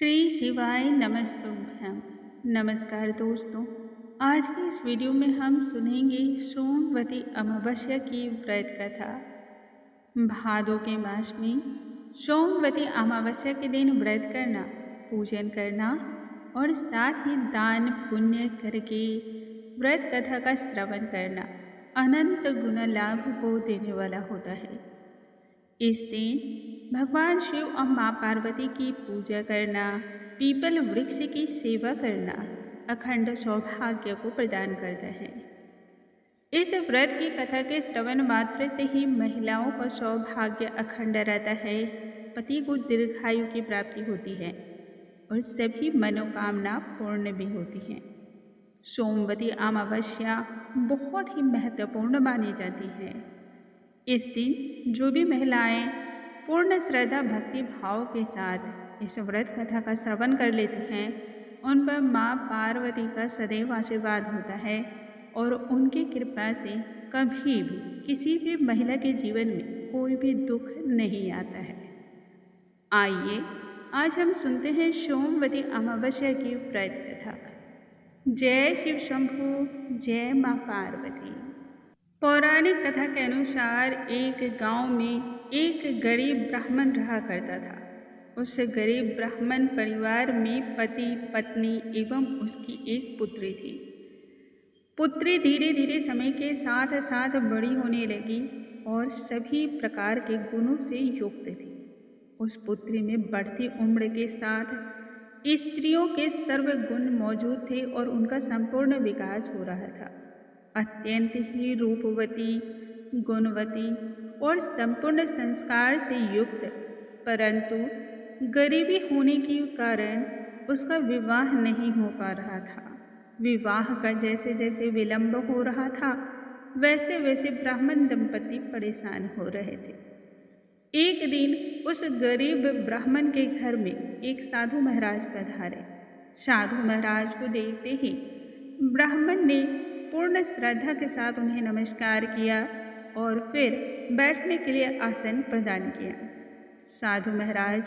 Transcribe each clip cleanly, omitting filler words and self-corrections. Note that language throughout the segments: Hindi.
श्री शिवाय नमस्तुभ्यं। नमस्कार दोस्तों, आज की इस वीडियो में हम सुनेंगे सोमवती अमावस्या की व्रत कथा। भादों के मास में सोमवती अमावस्या के दिन व्रत करना, पूजन करना और साथ ही दान पुण्य करके व्रत कथा का श्रवण करना अनंत गुण लाभ को देने वाला होता है। इस दिन भगवान शिव और माँ पार्वती की पूजा करना, पीपल वृक्ष की सेवा करना अखंड सौभाग्य को प्रदान करता है। इस व्रत की कथा के श्रवण मात्र से ही महिलाओं का सौभाग्य अखंड रहता है, पति को दीर्घायु की प्राप्ति होती है और सभी मनोकामना पूर्ण भी होती हैं। सोमवती अमावस्या बहुत ही महत्वपूर्ण मानी जाती है। इस दिन जो भी महिलाएं पूर्ण श्रद्धा भक्ति भाव के साथ इस व्रत कथा का श्रवण कर लेती हैं, उन पर माँ पार्वती का सदैव आशीर्वाद होता है और उनकी कृपा से कभी भी किसी भी महिला के जीवन में कोई भी दुख नहीं आता है। आइए आज हम सुनते हैं सोमवती अमावस्या की व्रत कथा। जय शिव शंभु, जय माँ पार्वती। पौराणिक कथा के अनुसार एक गांव में एक गरीब ब्राह्मण रहा करता था। उस गरीब ब्राह्मण परिवार में पति, पत्नी एवं उसकी एक पुत्री थी। पुत्री धीरे धीरे समय के साथ साथ बड़ी होने लगी और सभी प्रकार के गुणों से युक्त थी। उस पुत्री में बढ़ती उम्र के साथ स्त्रियों के सर्व गुण मौजूद थे और उनका संपूर्ण विकास हो रहा था। अत्यंत ही रूपवती, गुणवती और संपूर्ण संस्कार से युक्त, परंतु गरीबी होने के कारण उसका विवाह नहीं हो पा रहा था। विवाह का जैसे जैसे विलंब हो रहा था, वैसे वैसे ब्राह्मण दंपति परेशान हो रहे थे। एक दिन उस गरीब ब्राह्मण के घर में एक साधु महाराज पधारे। साधु महाराज को देखते ही ब्राह्मण ने पूर्ण श्रद्धा के साथ उन्हें नमस्कार किया और फिर बैठने के लिए आसन प्रदान किया। साधु महाराज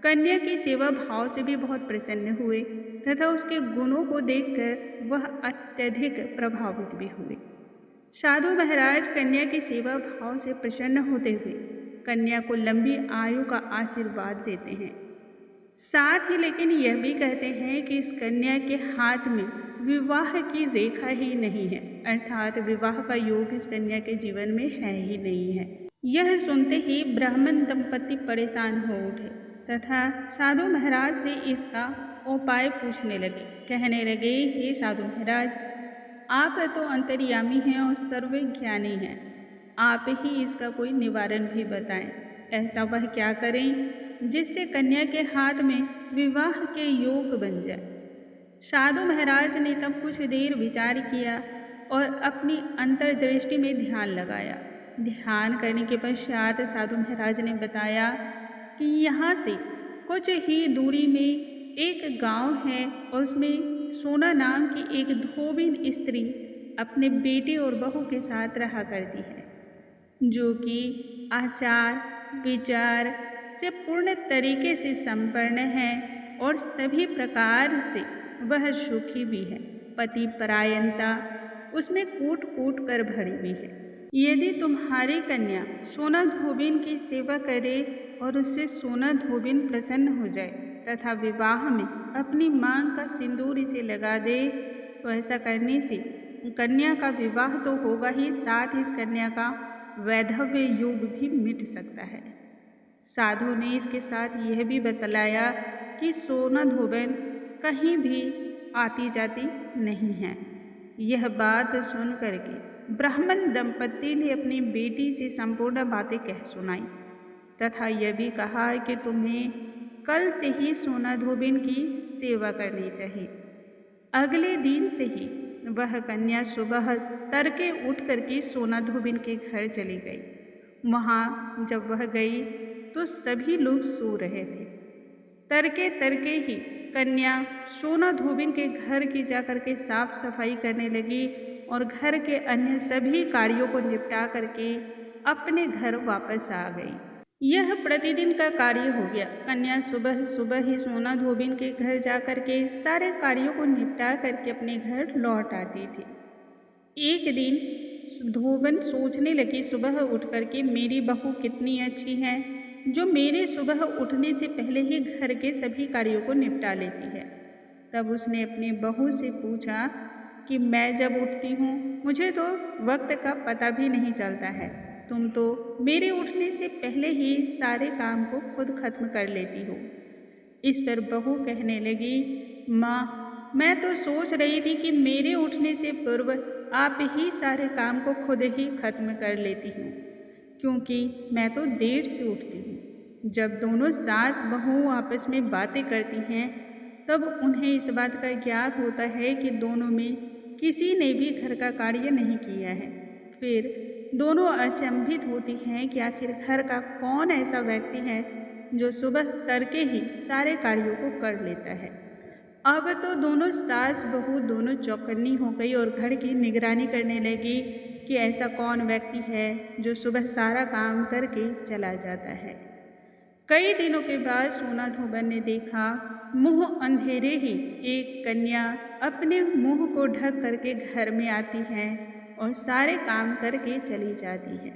कन्या की सेवा भाव से भी बहुत प्रसन्न हुए तथा उसके गुणों को देखकर वह अत्यधिक प्रभावित भी हुए। साधु महाराज कन्या की सेवा भाव से प्रसन्न होते हुए कन्या को लंबी आयु का आशीर्वाद देते हैं। साथ ही लेकिन यह भी कहते हैं कि इस कन्या के हाथ में विवाह की रेखा ही नहीं है, अर्थात विवाह का योग इस कन्या के जीवन में है ही नहीं है। यह सुनते ही ब्राह्मण दंपति परेशान हो उठे तथा साधु महाराज से इसका उपाय पूछने लगे। कहने लगे, हे साधु महाराज, आप तो अंतर्यामी हैं और सर्वज्ञानी हैं, आप ही इसका कोई निवारण भी बताएं। ऐसा वह क्या करें जिससे कन्या के हाथ में विवाह के योग बन जाए। साधु महाराज ने तब कुछ देर विचार किया और अपनी अंतर्दृष्टि में ध्यान लगाया। ध्यान करने के पश्चात साधु महाराज ने बताया कि यहाँ से कुछ ही दूरी में एक गांव है और उसमें सोना नाम की एक धोबिन स्त्री अपने बेटे और बहू के साथ रहा करती है, जो कि आचार विचार से पूर्ण तरीके से संपन्न है और सभी प्रकार से वह सुखी भी है। पति परायणता उसमें कूट कूट कर भरी भी है। यदि तुम्हारी कन्या सोना धोबिन की सेवा करे और उससे सोना धोबिन प्रसन्न हो जाए तथा विवाह में अपनी मांग का सिंदूर इसे लगा दे, तो ऐसा करने से कन्या का विवाह तो होगा ही, साथ ही इस कन्या का वैधव्य योग भी मिट सकता है। साधु ने इसके साथ यह भी बतलाया कि सोना धोबिन कहीं भी आती जाती नहीं है। यह बात सुन करके ब्राह्मण दंपति ने अपनी बेटी से संपूर्ण बातें कह सुनाई तथा यह भी कहा कि तुम्हें कल से ही सोना धोबिन की सेवा करनी चाहिए। अगले दिन से ही वह कन्या सुबह तड़के उठ करके सोना धोबिन के घर चली गई। वहाँ जब वह गई तो सभी लोग सो रहे थे। तड़के तड़के ही कन्या सोना धोबिन के घर की जाकर के साफ सफाई करने लगी और घर के अन्य सभी कार्यों को निपटा करके अपने घर वापस आ गई। यह प्रतिदिन का कार्य हो गया। कन्या सुबह सुबह ही सोना धोबिन के घर जाकर के सारे कार्यों को निपटा करके अपने घर लौट आती थी। एक दिन धोबन सोचने लगी सुबह उठ करके, मेरी बहू कितनी अच्छी है जो मेरे सुबह उठने से पहले ही घर के सभी कार्यों को निपटा लेती है। तब उसने अपनी बहू से पूछा कि मैं जब उठती हूँ मुझे तो वक्त का पता भी नहीं चलता है, तुम तो मेरे उठने से पहले ही सारे काम को खुद खत्म कर लेती हो। इस पर बहू कहने लगी, माँ मैं तो सोच रही थी कि मेरे उठने से पूर्व आप ही सारे काम को खुद ही खत्म कर लेती हूँ, क्योंकि मैं तो देर से उठती हूँ। जब दोनों सास बहू आपस में बातें करती हैं तब उन्हें इस बात का ज्ञात होता है कि दोनों में किसी ने भी घर का कार्य नहीं किया है। फिर दोनों अचंभित होती हैं कि आखिर घर का कौन ऐसा व्यक्ति है जो सुबह तड़के ही सारे कार्यों को कर लेता है। अब तो दोनों सास बहू दोनों चौकन्नी हो गई और घर की निगरानी करने लगी कि ऐसा कौन व्यक्ति है जो सुबह सारा काम करके चला जाता है। कई दिनों के बाद सोना धोबन ने देखा मुंह अंधेरे ही एक कन्या अपने मुंह को ढक करके घर में आती है और सारे काम करके चली जाती है।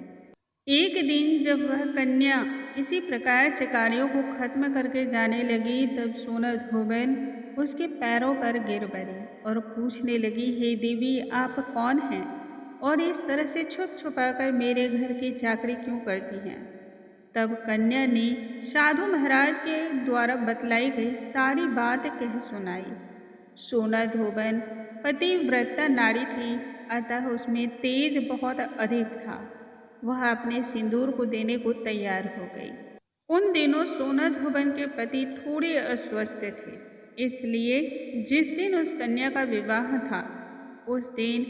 एक दिन जब वह कन्या इसी प्रकार से कार्यों को खत्म करके जाने लगी तब सोना धोबन उसके पैरों पर गिर पड़ी और पूछने लगी, हे देवी आप कौन हैं और इस तरह से छुप छुपा कर मेरे घर की चाकरी क्यों करती हैं। तब कन्या ने साधु महाराज के द्वारा बतलाई गई सारी बात कह सुनाई। सोना धोबन पतिव्रता नारी थी, अतः उसमें तेज बहुत अधिक था। वह अपने सिंदूर को देने को तैयार हो गई। उन दिनों सोना धोबन के पति थोड़े अस्वस्थ थे, इसलिए जिस दिन उस कन्या का विवाह था उस दिन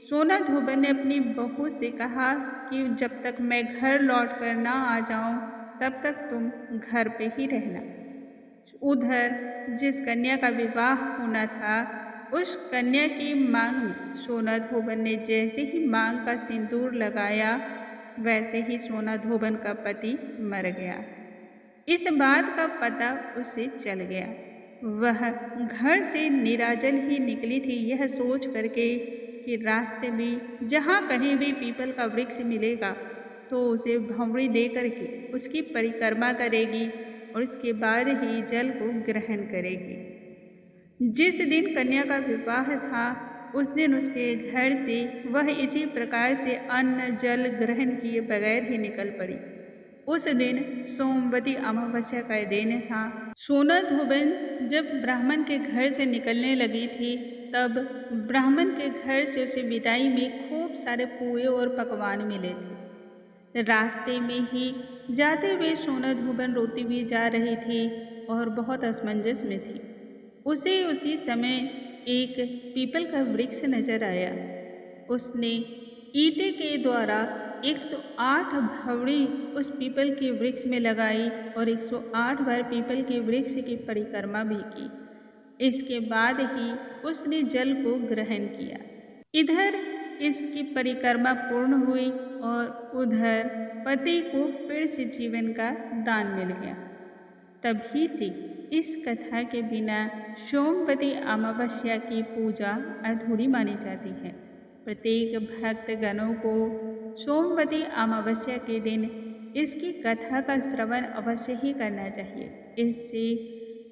सोना धोबन ने अपनी बहू से कहा कि जब तक मैं घर लौट कर ना आ जाऊं तब तक तुम घर पे ही रहना। उधर जिस कन्या का विवाह होना था उस कन्या की मांग में सोना धोबन ने जैसे ही मांग का सिंदूर लगाया वैसे ही सोना धोबन का पति मर गया। इस बात का पता उसे चल गया। वह घर से निराजल ही निकली थी, यह सोच करके कि रास्ते में जहाँ कहीं भी पीपल का वृक्ष मिलेगा तो उसे भंवरी दे करके उसकी परिक्रमा करेगी और उसके बाद ही जल को ग्रहण करेगी। जिस दिन कन्या का विवाह था उस दिन उसके घर से वह इसी प्रकार से अन्न जल ग्रहण किए बगैर ही निकल पड़ी। उस दिन सोमवती अमावस्या का दिन था। सोना धोबन जब ब्राह्मण के घर से निकलने लगी थी तब ब्राह्मण के घर से उसे विदाई में खूब सारे पुए और पकवान मिले थे। रास्ते में ही जाते हुए सोना धोबन रोती हुई जा रही थी और बहुत असमंजस में थी। उसे उसी समय एक पीपल का वृक्ष नजर आया। उसने ईंटे के द्वारा 108 भंवरी उस पीपल के वृक्ष में लगाई और 108 बार पीपल के वृक्ष की परिक्रमा भी की। इसके बाद ही उसने जल को ग्रहण किया। इधर इसकी परिक्रमा पूर्ण हुई और उधर पति को फिर से जीवन का दान मिल गया। तभी से इस कथा के बिना सोमवती अमावस्या की पूजा अधूरी मानी जाती है। प्रत्येक भक्त गणों को सोमवती अमावस्या के दिन इसकी कथा का श्रवण अवश्य ही करना चाहिए। इससे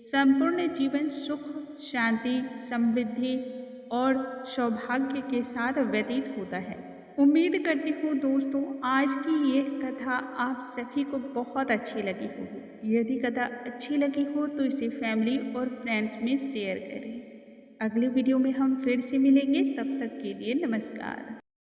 संपूर्ण जीवन सुख, शांति, समृद्धि और सौभाग्य के साथ व्यतीत होता है। उम्मीद करती हूँ दोस्तों आज की यह कथा आप सभी को बहुत अच्छी लगी होगी। यदि कथा अच्छी लगी हो तो इसे फैमिली और फ्रेंड्स में शेयर करें। अगले वीडियो में हम फिर से मिलेंगे, तब तक के लिए नमस्कार।